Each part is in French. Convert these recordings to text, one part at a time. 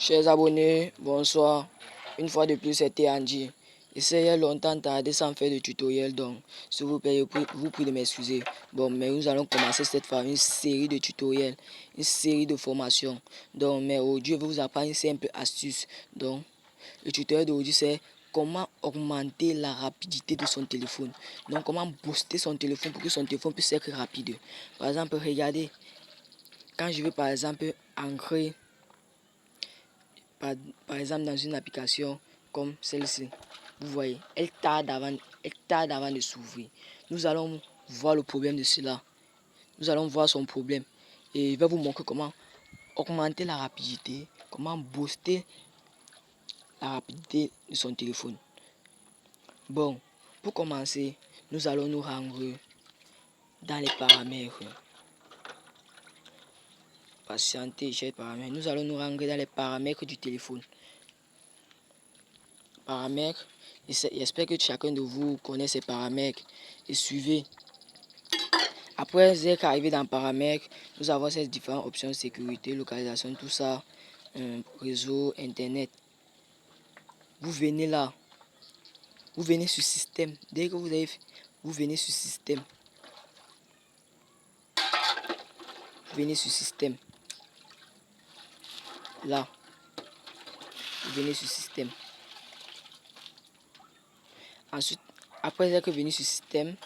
Chers abonnés, bonsoir. Une fois de plus, c'était Andy. Essayez longtemps tardé sans faire de tutoriel, donc s'il vous plaît, vous prie de m'excuser. Bon, mais nous allons commencer cette fois une série de tutoriels, une série de formations. Donc, mais aujourd'hui, je vais vous apprendre une simple astuce. Donc, le tutoriel d'aujourd'hui, c'est comment augmenter la rapidité de son téléphone. Donc, comment booster son téléphone pour que son téléphone puisse être rapide. Par exemple, regardez, quand je vais par exemple ancrer par exemple dans une application comme celle-ci, vous voyez, elle tarde avant de s'ouvrir. Nous allons voir le problème de cela. Nous allons voir son problème. Et je vais vous montrer comment augmenter la rapidité, comment booster la rapidité de son téléphone. Bon, pour commencer, nous allons nous rendre dans les paramètres. Patientez, chers paramètres. Nous allons nous rendre dans les paramètres du téléphone. Paramètres. J'espère que chacun de vous connaît ces paramètres et suivez. Après être arrivé dans paramètres, nous avons ces différentes options: sécurité, localisation, tout ça, réseau, internet. Vous venez là, vous venez sur système. Dès que vous avez fait, vous venez sur système. Vous venez sur système. Là, vous venez sur système. Ensuite, après être venu sur système,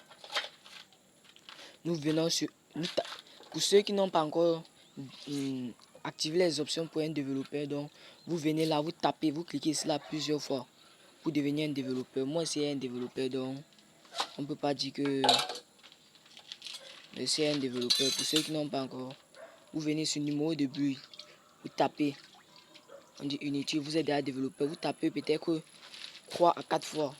nous venons sur... Pour ceux qui n'ont pas encore activé les options pour un développeur, donc vous venez là, vous tapez, vous cliquez sur là plusieurs fois pour devenir un développeur. Moi, c'est un développeur, donc on ne peut pas dire que c'est un développeur. Pour ceux qui n'ont pas encore, vous venez sur numéro de but, vous tapez, on dit Unity, vous êtes déjà développeur, vous tapez peut-être 3 à 4 fois,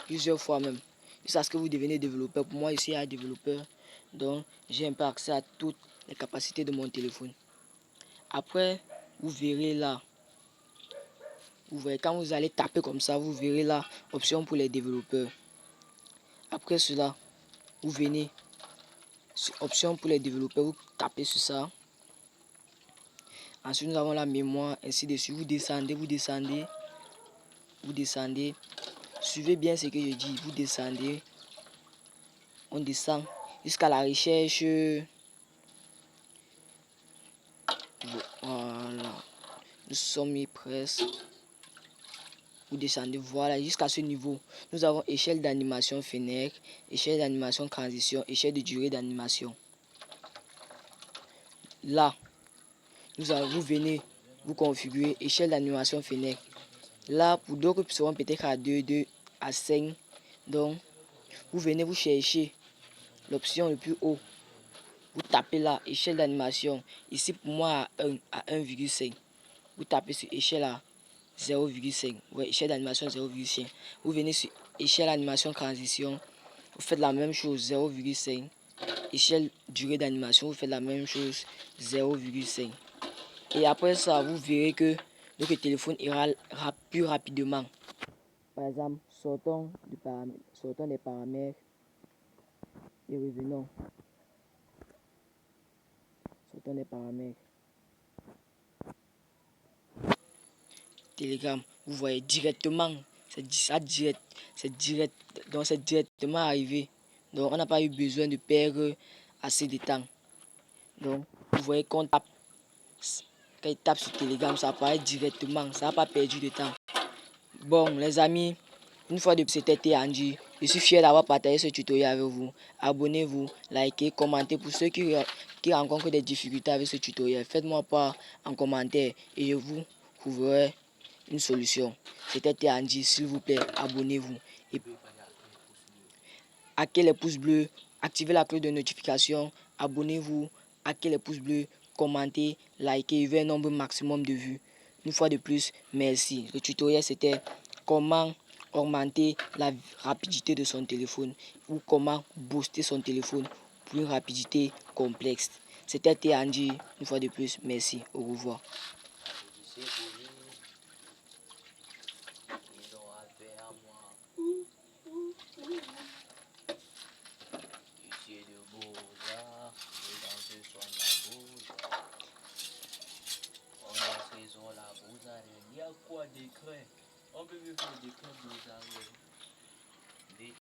plusieurs fois même, jusqu'à ce que vous devenez développeur. Pour moi, je suis un développeur, donc j'ai un peu accès à toutes les capacités de mon téléphone. Après, vous verrez là, vous verrez quand vous allez taper comme ça, vous verrez là, option pour les développeurs. Après cela, vous venez sur option pour les développeurs, vous tapez sur ça. Ensuite, nous avons la mémoire, ainsi de suite. Vous descendez, vous descendez, vous descendez. Suivez bien ce que je dis, vous descendez. On descend jusqu'à la recherche. Voilà. Nous sommes presque. Vous descendez, voilà, jusqu'à ce niveau. Nous avons échelle d'animation fenêtre, échelle d'animation transition, échelle de durée d'animation. Là, vous venez vous configurer échelle d'animation fenêtre. Là, pour d'autres qui seront peut-être à 2, 2 à 5. Donc, vous venez vous chercher l'option le plus haut. Vous tapez là, échelle d'animation. Ici, pour moi, à 1,5. Vous tapez sur échelle à 0,5. Ouais, échelle d'animation 0,5. Vous venez sur échelle d'animation transition. Vous faites la même chose, 0,5. Échelle durée d'animation, vous faites la même chose, 0,5. Et après ça, vous verrez que notre téléphone ira plus rapidement. Par exemple, sortons des paramètres et revenons. Sortons des paramètres. Telegram, vous voyez directement, c'est direct, donc c'est directement arrivé. Donc on n'a pas eu besoin de perdre assez de temps. Donc vous voyez qu'on tape, quand il tape sur Telegram, ça apparaît directement, ça n'a pas perdu de temps. Bon les amis, une fois de plus c'était Andy. Je suis fier d'avoir partagé ce tutoriel avec vous. Abonnez-vous, likez, commentez. Pour ceux qui rencontrent des difficultés avec ce tutoriel, faites-moi part en commentaire et je vous trouverai une solution. C'était Andy, s'il vous plaît, abonnez-vous. Et activez les pouces bleus, activez la cloche de notification, abonnez-vous, activez les pouces bleus, commentez, likez, il y a un nombre maximum de vues. Une fois de plus, merci. Le tutoriel c'était comment augmenter la rapidité de son téléphone ou comment booster son téléphone pour une rapidité complexe. C'était Andy, une fois de plus, merci, au revoir. a quoi décret? On peut me faire décret de